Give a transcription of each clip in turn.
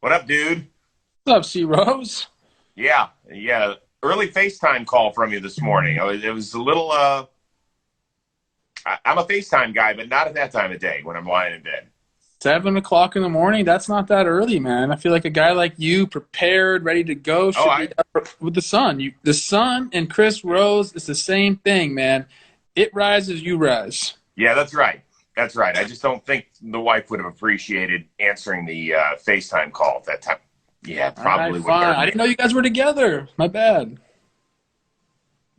What up, dude? What's up, C. Rose? Yeah. Early FaceTime call from you this morning. It was a little, I'm a FaceTime guy, but not at that time of day when I'm lying in bed. 7 o'clock in the morning? That's not that early, man. I feel like a guy like you, prepared, ready to go, should be up with the sun. The sun and Chris Rose is the same thing, man. It rises, you rise. Yeah, that's right. That's right. I just don't think the wife would have appreciated answering the FaceTime call at that time. Yeah, probably would. Fine. I didn't know you guys were together. My bad.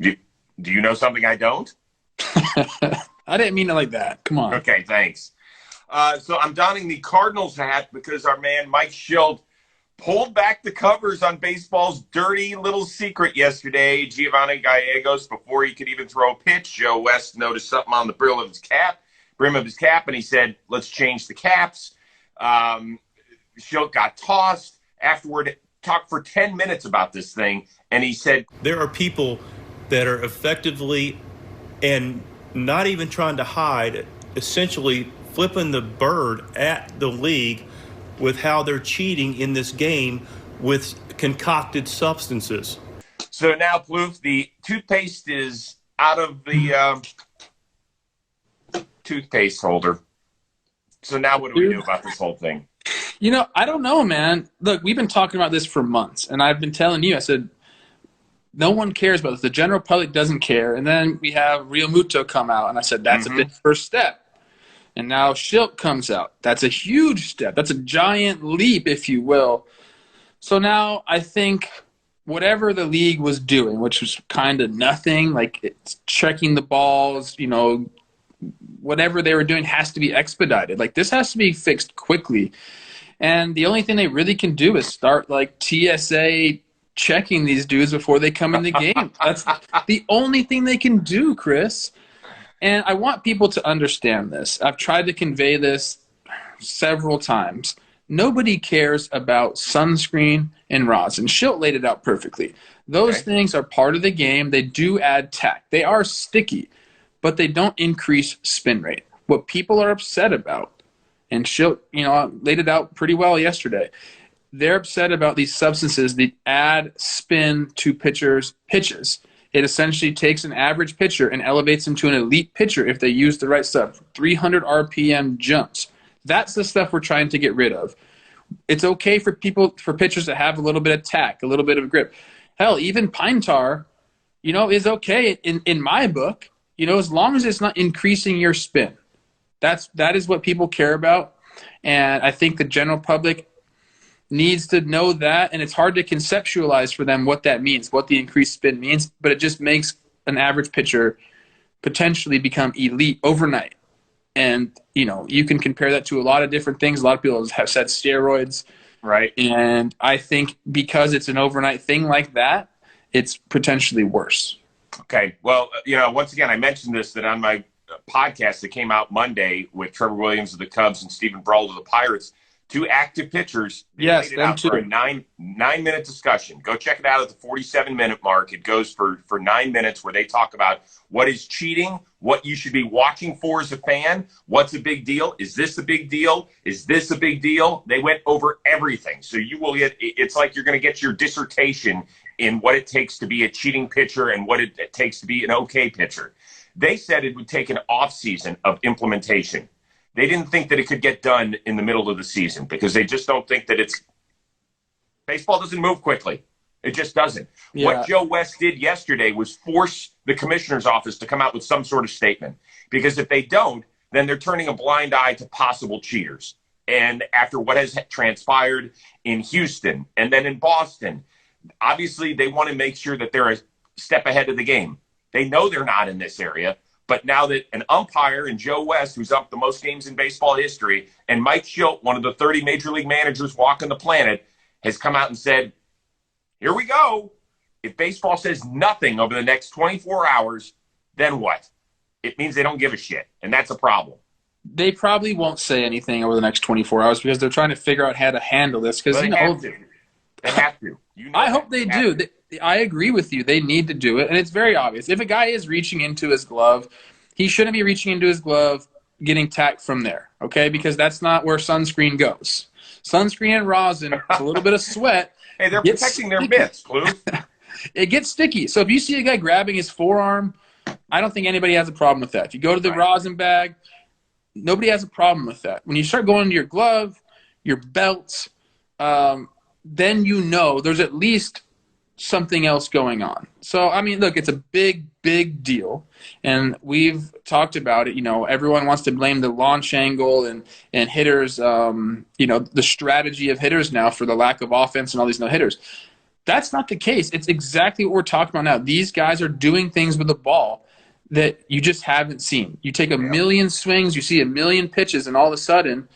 Do you know something I don't? I didn't mean it like that. Come on. Okay, thanks. So I'm donning the Cardinals hat because our man Mike Shildt pulled back the covers on baseball's dirty little secret yesterday. Giovanny Gallegos, before he could even throw a pitch, Joe West noticed something on the brim of his cap, and he said, "Let's change the caps." Shildt got tossed. Afterward, talked for 10 minutes about this thing, and he said, there are people that are effectively and not even trying to hide, essentially flipping the bird at the league with how they're cheating in this game with concocted substances. So now, Plouffe, the toothpaste is out of the toothpaste holder. So now what do we do about this whole thing? You know, I don't know, man. Look, we've been talking about this for months, and I've been telling you, I said, no one cares about this. The general public doesn't care. And then we have Real Muto come out, and I said, that's a big first step. And now Shildt comes out. That's a huge step. That's a giant leap, if you will. So now I think whatever the league was doing, which was kind of nothing, like it's checking the balls, you know, whatever they were doing has to be expedited. Like this has to be fixed quickly. And the only thing they really can do is start like TSA checking these dudes before they come in the game. That's the only thing they can do, Chris. And I want people to understand this. I've tried to convey this several times. Nobody cares about sunscreen and rosin. Shildt laid it out perfectly. Those things are part of the game. They do add tack. They are sticky, but they don't increase spin rate. What people are upset about, and Shildt, laid it out pretty well yesterday, they're upset about these substances that add spin to pitchers' pitches. It essentially takes an average pitcher and elevates him to an elite pitcher if they use the right stuff. 300 RPM jumps. That's the stuff we're trying to get rid of. It's okay for pitchers to have a little bit of tack, a little bit of grip. Hell, even pine tar, is okay in my book, as long as it's not increasing your spin. That is what people care about. And I think the general public needs to know that, and it's hard to conceptualize for them what that means, what the increased spin means, but it just makes an average pitcher potentially become elite overnight. And, you can compare that to a lot of different things. A lot of people have said steroids. Right. And I think because it's an overnight thing like that, it's potentially worse. Okay. Well, once again, I mentioned this, that on my podcast that came out Monday with Trevor Williams of the Cubs and Stephen Brault of the Pirates, two active pitchers. Yes, laid it out for a nine-minute discussion. Go check it out at the 47-minute mark. It goes for 9 minutes where they talk about what is cheating, what you should be watching for as a fan, what's a big deal, is this a big deal, is this a big deal? They went over everything. So you will get, it's like you're going to get your dissertation in what it takes to be a cheating pitcher and what it takes to be an okay pitcher. They said it would take an off-season of implementation. They didn't think that it could get done in the middle of the season because they just don't think that baseball doesn't move quickly. It just doesn't. Yeah. What Joe West did yesterday was force the commissioner's office to come out with some sort of statement, because if they don't, then they're turning a blind eye to possible cheaters. And after what has transpired in Houston and then in Boston, obviously they want to make sure that they're a step ahead of the game. They know they're not in this area. But now that an umpire and Joe West, who's up the most games in baseball history, and Mike Shildt, one of the 30 major league managers walking the planet, has come out and said, here we go. If baseball says nothing over the next 24 hours, then what? It means they don't give a shit, and that's a problem. They probably won't say anything over the next 24 hours because they're trying to figure out how to handle this. Because they have to. They have to. I hope they do. I agree with you. They need to do it, and it's very obvious. If a guy is reaching into his glove, he shouldn't be reaching into his glove getting tack from there, okay? Because that's not where sunscreen goes. sunscreen and rosin, it's a little bit of sweat. Hey, they're protecting their mitts, Plouffe. It gets sticky. So if you see a guy grabbing his forearm, I don't think anybody has a problem with that. If you go to the rosin bag, nobody has a problem with that. When you start going to your glove, your belts, then you know there's at least something else going on. So, I mean, look, it's a big, big deal. And we've talked about it. You know, everyone wants to blame the launch angle and hitters, you know, the strategy of hitters now for the lack of offense and all these no-hitters. That's not the case. It's exactly what we're talking about now. These guys are doing things with the ball that you just haven't seen. You take a million swings, you see a million pitches, and all of a sudden,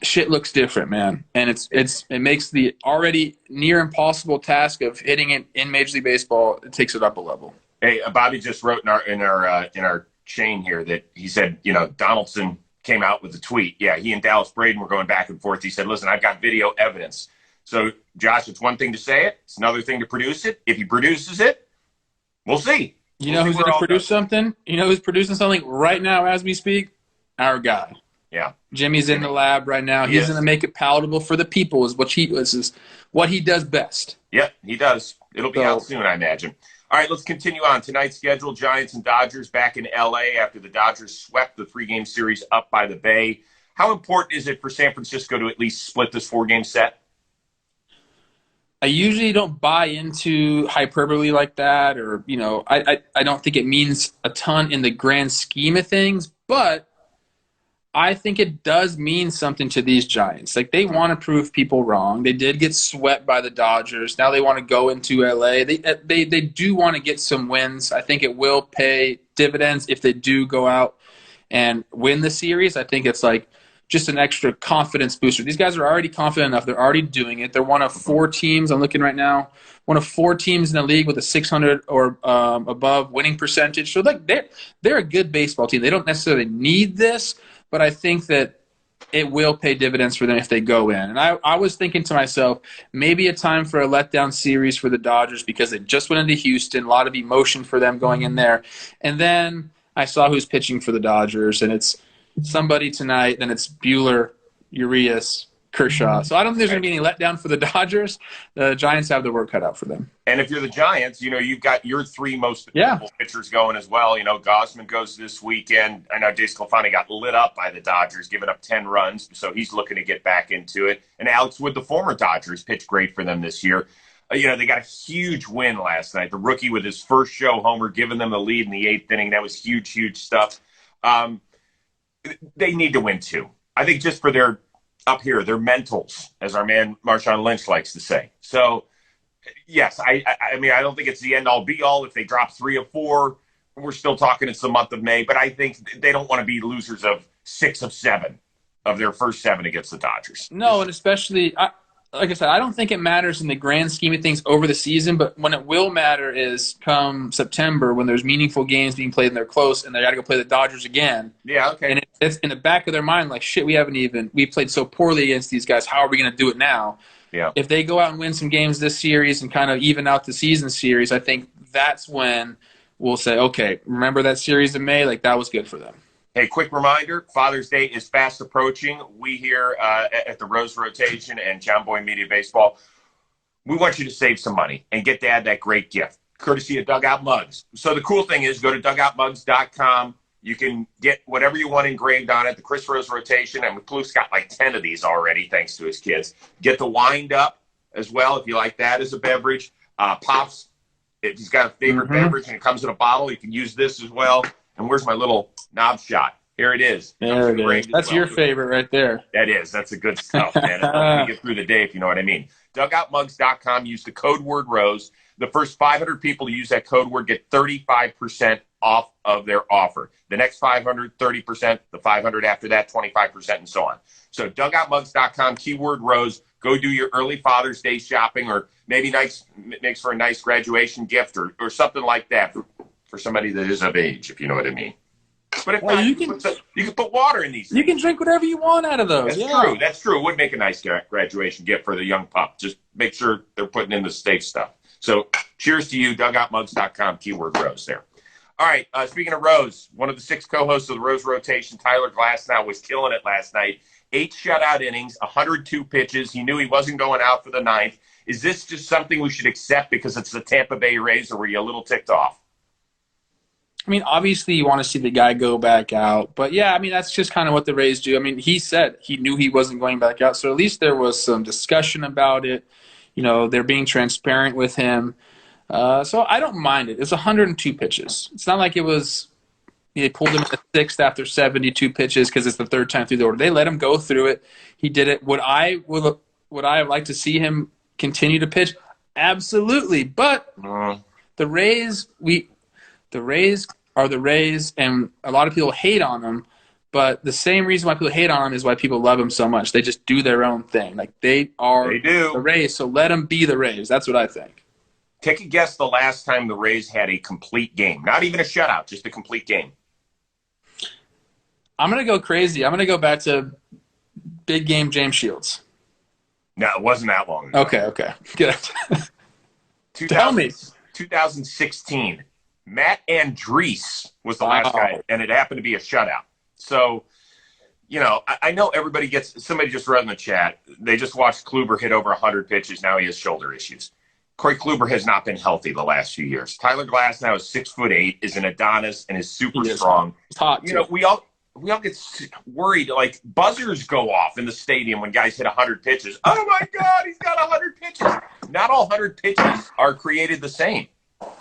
shit looks different, man. And it makes the already near impossible task of hitting it in Major League Baseball, it takes it up a level. Hey, Bobby just wrote in our chain here that he said, you know, Donaldson came out with a tweet. Yeah, he and Dallas Braden were going back and forth. He said, listen, I've got video evidence. So, Josh, it's one thing to say it. It's another thing to produce it. If he produces it, we'll see. You know who's going to produce something? You know who's producing something right now as we speak? Our guy. Yeah. Jimmy's in the lab right now. He's going to make it palatable for the people is what he does best. Yep, he does. It'll be out soon, I imagine. All right, let's continue on. Tonight's schedule, Giants and Dodgers back in L.A. after the Dodgers swept the 3-game series up by the Bay. How important is it for San Francisco to at least split this 4-game set? I usually don't buy into hyperbole like that, or, you know, I don't think it means a ton in the grand scheme of things, but I think it does mean something to these Giants. Like, they want to prove people wrong. They did get swept by the Dodgers. Now they want to go into L.A. They do want to get some wins. I think it will pay dividends if they do go out and win the series. I think it's like just an extra confidence booster. These guys are already confident enough. They're already doing it. They're one of 4 teams. I'm looking right now. One of 4 teams in the league with a 600 or above winning percentage. So like they're a good baseball team. They don't necessarily need this, but I think that it will pay dividends for them if they go in. And I was thinking to myself, maybe a time for a letdown series for the Dodgers because they just went into Houston, a lot of emotion for them going in there. And then I saw who's pitching for the Dodgers, and it's somebody tonight, then it's Buehler, Urias, Kershaw. So I don't think there's going to be any letdown for the Dodgers. The Giants have their work cut out for them. And if you're the Giants, you know, you've got your 3 most dependable pitchers going as well. You know, Gosman goes this weekend. I know DeSclafani got lit up by the Dodgers, giving up 10 runs, so he's looking to get back into it. And Alex Wood, the former Dodgers, pitched great for them this year. You know, they got a huge win last night. The rookie with his first show homer, giving them the lead in the 8th inning. That was huge, huge stuff. They need to win too. I think just for their mentals, as our man Marshawn Lynch likes to say. So, yes, I mean, I don't think it's the end-all, be-all. If they drop 3 or 4, we're still talking it's the month of May. But I think they don't want to be losers of 6 of 7 of their first 7 against the Dodgers. No, and especially like I said, I don't think it matters in the grand scheme of things over the season, but when it will matter is come September when there's meaningful games being played and they're close and they got to go play the Dodgers again. Yeah, okay. And it's in the back of their mind like, shit, we played so poorly against these guys. How are we going to do it now? Yeah. If they go out and win some games this series and kind of even out the season series, I think that's when we'll say, okay, remember that series in May? Like, that was good for them. Hey, quick reminder, Father's Day is fast approaching. We here at the Rose Rotation and JOMBOY Media Baseball, we want you to save some money and get Dad that great gift, courtesy of Dugout Mugs. So the cool thing is go to dugoutmugs.com. You can get whatever you want engraved on it, the Chris Rose Rotation, and Plouffe's got like 10 of these already, thanks to his kids. Get the wind up as well, if you like that as a beverage. Pops, if he's got a favorite beverage and it comes in a bottle, you can use this as well. And where's my little knob shot? Here it is. There it is. That's your favorite right there. That is. That's the good stuff, man. It helps me get through the day, if you know what I mean. Dugoutmugs.com. Use the code word ROSE. The first 500 people to use that code word get 35% off of their offer. The next 500, 30%. The 500 after that, 25%, and so on. So dugoutmugs.com, keyword ROSE. Go do your early Father's Day shopping, or maybe makes for a nice graduation gift or something like that for somebody that is of age, if you know what I mean. But if not, you can put water in these things. You can drink whatever you want out of those. That's true. That's true. It would make a nice graduation gift for the young pup. Just make sure they're putting in the safe stuff. So cheers to you, dugoutmugs.com, keyword Rose there. All right, speaking of Rose, one of the 6 co-hosts of the Rose Rotation, Tyler Glasnow, was killing it last night 8 shutout innings, 102 pitches. He knew he wasn't going out for the ninth. Is this just something we should accept because it's the Tampa Bay Rays, or were you a little ticked off? I mean, obviously you want to see the guy go back out. But, yeah, I mean, that's just kind of what the Rays do. I mean, he said he knew he wasn't going back out, so at least there was some discussion about it. You know, they're being transparent with him. So I don't mind it. It's 102 pitches. It's not like it was they pulled him in the sixth after 72 pitches because it's the third time through the order. They let him go through it. He did it. Would I have liked to see him continue to pitch? Absolutely. But the Rays are the Rays, and a lot of people hate on them. But the same reason why people hate on them is why people love them so much. They just do their own thing. Like they do the Rays, so let them be the Rays. That's what I think. Take a guess the last time the Rays had a complete game. Not even a shutout, just a complete game. I'm going to go crazy. I'm going to go back to big game James Shildt. No, it wasn't that long ago. Okay. Good. Tell me. 2016. Matt Andriese was the last guy, and it happened to be a shutout. So, you know, I know everybody somebody just wrote in the chat, they just watched Kluber hit over 100 pitches. Now he has shoulder issues. Corey Kluber has not been healthy the last few years. Tyler Glasnow is 6'8", is an Adonis, and is super strong. It's hot, you know, we all get worried. Like, buzzers go off in the stadium when guys hit 100 pitches. Oh, my God, he's got 100 pitches. Not all 100 pitches are created the same.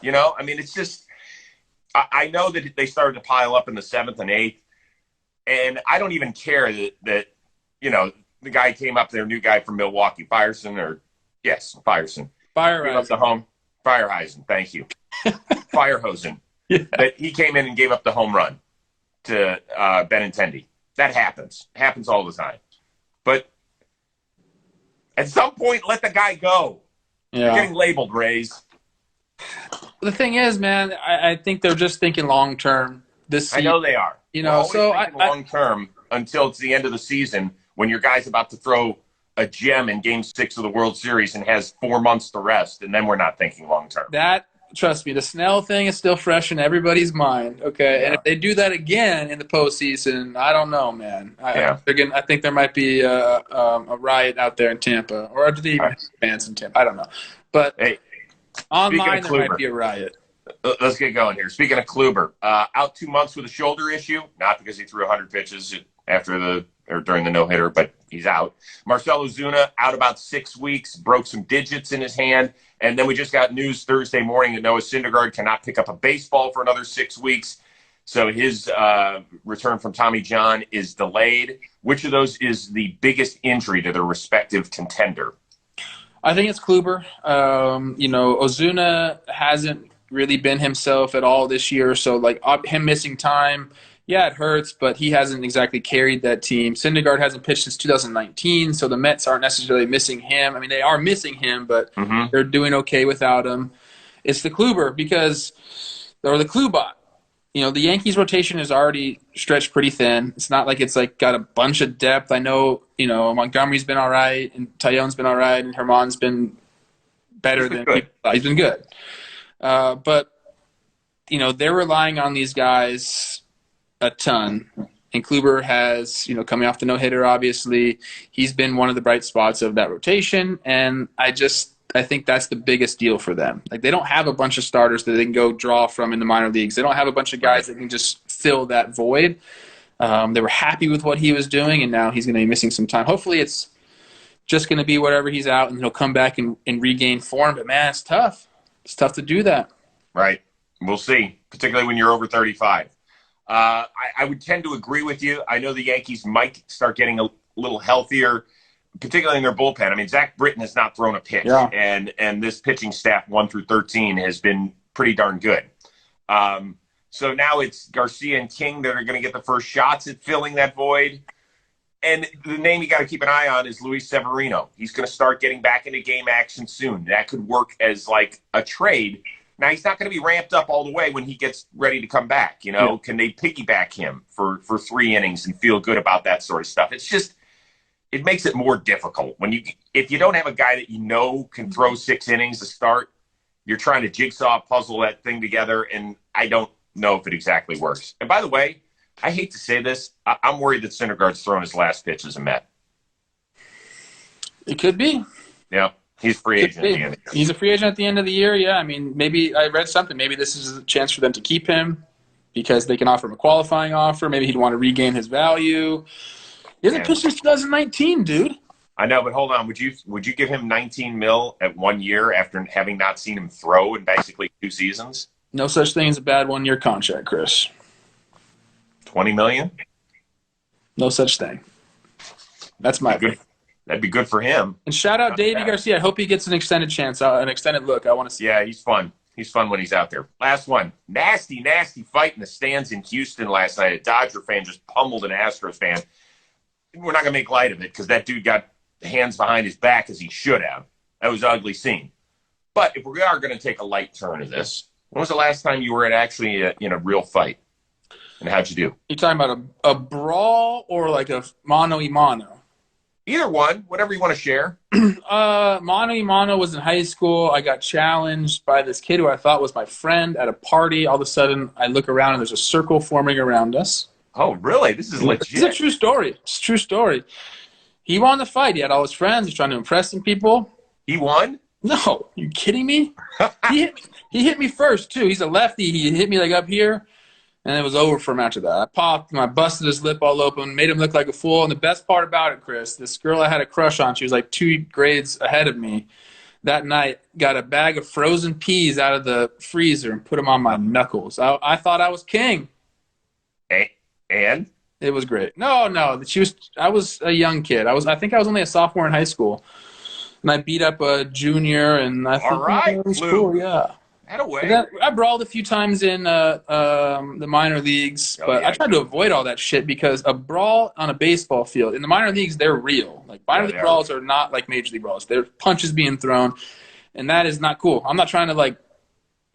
You know, I mean, it's just – I know that they started to pile up in the 7th and 8th, and I don't even care that you know, the guy came up there, new guy from Milwaukee, Firesen. Fireheisen, thank you. Firehosen. Yeah. But he came in and gave up the home run to Benintendi. That happens. Happens all the time. But at some point, let the guy go. Yeah. You're getting labeled, Rays. The thing is, man, I think they're just thinking long term. I know they are. You know, so long term until it's the end of the season when your guy's about to throw a gem in Game 6 of the World Series and has 4 months to rest, and then we're not thinking long term. Trust me, the Snell thing is still fresh in everybody's mind. Okay, yeah. And if they do that again in the postseason, I don't know, man. I think there might be a riot out there in Tampa, or do they even have fans in Tampa? I don't know, but online there might be a riot. Let's get going here. Speaking of Kluber, out 2 months with a shoulder issue, not because he threw 100 pitches during the no-hitter, but he's out. Marcell Ozuna out about 6 weeks, broke some digits in his hand, and then we just got news Thursday morning that Noah Syndergaard cannot pick up a baseball for another 6 weeks, so his return from Tommy John is delayed. Which of those is the biggest injury to their respective contender? I think it's Kluber. You know, Ozuna hasn't really been himself at all this year, so like him missing time, yeah, it hurts, but he hasn't exactly carried that team. Syndergaard hasn't pitched since 2019, so the Mets aren't necessarily missing him. I mean, they are missing him, but they're doing okay without him. It's the Kluber or the Klubot. You know, the Yankees rotation is already stretched pretty thin. It's not like it's like got a bunch of depth. I know, you know, Montgomery's been all right, and Tyone's been all right, and Herman's been better than people thought. He's been good. But, you know, they're relying on these guys a ton. And Kluber has, you know, coming off the no-hitter, obviously, he's been one of the bright spots of that rotation. And I think that's the biggest deal for them. Like, they don't have a bunch of starters that they can go draw from in the minor leagues. They don't have a bunch of guys that can just fill that void. They were happy with what he was doing, and now he's going to be missing some time. Hopefully it's just going to be whatever he's out, and he'll come back and regain form. But, man, it's tough. It's tough to do that. Right. We'll see, particularly when you're over 35. I would tend to agree with you. I know the Yankees might start getting a little healthier, particularly in their bullpen. I mean, Zach Britton has not thrown a pitch, and this pitching staff 1 through 13 has been pretty darn good. So now it's Garcia and King that are going to get the first shots at filling that void. And the name you got to keep an eye on is Luis Severino. He's going to start getting back into game action soon. That could work as like a trade. Now, he's not going to be ramped up all the way when he gets ready to come back. You know, Can they piggyback him for 3 innings and feel good about that sort of stuff? It's just, it makes it more difficult. If you don't have a guy that you know can throw 6 innings to start, you're trying to jigsaw puzzle that thing together, and I don't know if it exactly works. And by the way, I hate to say this. I'm worried that Syndergaard's throwing his last pitch as a Met. It could be. Yeah, he's free agent at the end of the year. He's a free agent at the end of the year, yeah. I mean, maybe I read something. Maybe this is a chance for them to keep him because they can offer him a qualifying offer. Maybe he'd want to regain his value. He hasn't pitched since 2019, dude. I know, but hold on. Would you give him $19 million at 1 year after having not seen him throw in basically 2 seasons? No such thing as a bad 1-year contract, Chris. $20 million? No such thing. That's my opinion. That'd be good for him. And shout out Davey Garcia. I hope he gets an extended chance, an extended look. I want to see. Yeah, he's fun. He's fun when he's out there. Last one. Nasty fight in the stands in Houston last night. A Dodger fan just pummeled an Astros fan. We're not going to make light of it because that dude got hands behind his back as he should have. That was an ugly scene. But if we are going to take a light turn of this, when was the last time you were in a real fight? And how'd you do? You talking about a brawl or like a mano-a-mano? Either one, whatever you want to share. Mano-a-mano was in high school. I got challenged by this kid who I thought was my friend at a party. All of a sudden, I look around and there's a circle forming around us. Oh, really? This is legit. It's a true story. It's a true story. He won the fight. He had all his friends. He's trying to impress some people. He won? No. You kidding me? He hit me first, too. He's a lefty. He hit me like up here. And it was over for him after that. I popped him. I busted his lip all open, made him look like a fool. And the best part about it, Chris, this girl I had a crush on, she was like 2 grades ahead of me, that night got a bag of frozen peas out of the freezer and put them on my knuckles. I thought I was king. And? It was great. No. I was a young kid. I think I was only a sophomore in high school. And I beat up a junior, and I thought it was cool, yeah. I brawled a few times in the minor leagues, but I tried to avoid all that shit because a brawl on a baseball field, in the minor leagues, they're real. Like, minor league brawls are not like major league brawls. They're punches being thrown, and that is not cool. I'm not trying to, like,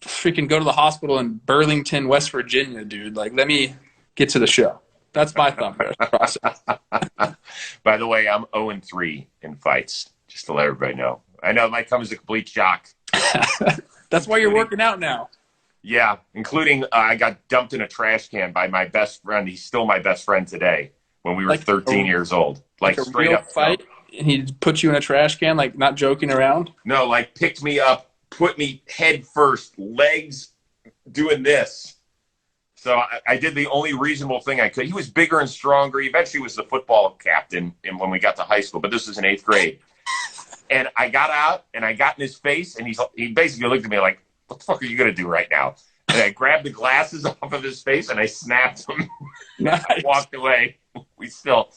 freaking go to the hospital in Burlington, West Virginia, dude. Like, let me get to the show. That's my thought process. By the way, I'm 0-3 in fights, just to let everybody know. I know it might come as a complete shock. That's why you're working out now. Yeah, including I got dumped in a trash can by my best friend. He's still my best friend today when we were 13 years old. Like a straight real up fight, and he put you in a trash can, like not joking around? No, like picked me up, put me head first, legs doing this. So I did the only reasonable thing I could. He was bigger and stronger. He eventually was the football captain when we got to high school, but this was in 8th grade. And I got out, and I got in his face, and he basically looked at me like, what the fuck are you going to do right now? And I grabbed the glasses off of his face, and I snapped them. Nice. I walked away. We still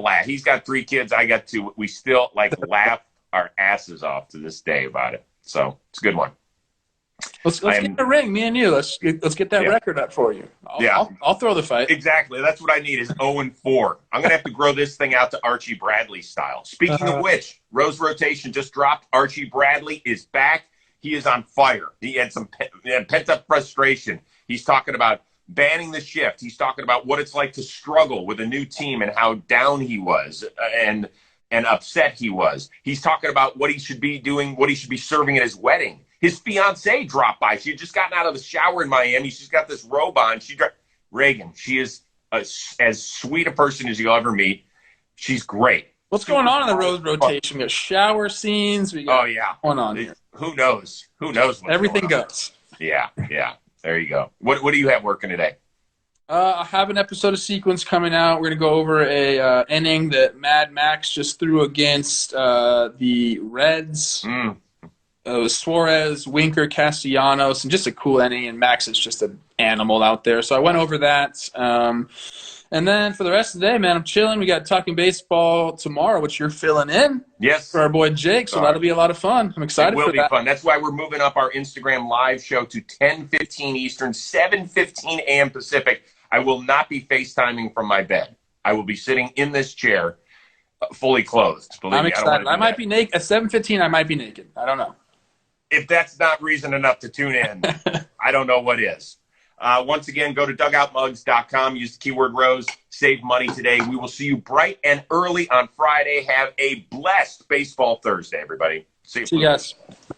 laugh. He's got 3 kids. I got 2. We still, laugh our asses off to this day about it. So it's a good one. Let's get in the ring, me and you. Let's get that record up for you. I'll throw the fight. Exactly. That's what I need is 0-4. I'm going to have to grow this thing out to Archie Bradley style. Speaking of which, Rose rotation just dropped. Archie Bradley is back. He is on fire. He had some pent-up frustration. He's talking about banning the shift. He's talking about what it's like to struggle with a new team and how down he was and upset he was. He's talking about what he should be doing, what he should be serving at his wedding. His fiancee dropped by. She had just gotten out of the shower in Miami. She's got this robe on. Reagan, she is as sweet a person as you'll ever meet. She's great. What's going on in the Rose rotation? We got shower scenes. We got going on here. Who knows? Everything goes. Yeah. There you go. What do you have working today? I have an episode of Sequence coming out. We're going to go over a inning that Mad Max just threw against the Reds. It was Suarez, Winker, Castellanos, and just a cool inning. And Max is just an animal out there. So I went over that. And then for the rest of the day, man, I'm chilling. We got Talking Baseball tomorrow, which you're filling in. Yes. For our boy Jake. So that'll be a lot of fun. I'm excited for that. It will be fun. That's why we're moving up our Instagram live show to 10:15 Eastern, 7:15 a.m. Pacific. I will not be FaceTiming from my bed. I will be sitting in this chair fully clothed. Believe I'm me, excited. I might be naked. At 7:15, I might be naked. I don't know. If that's not reason enough to tune in, I don't know what is. Once again, go to dugoutmugs.com. Use the keyword Rose. Save money today. We will see you bright and early on Friday. Have a blessed Baseball Thursday, everybody. See you guys.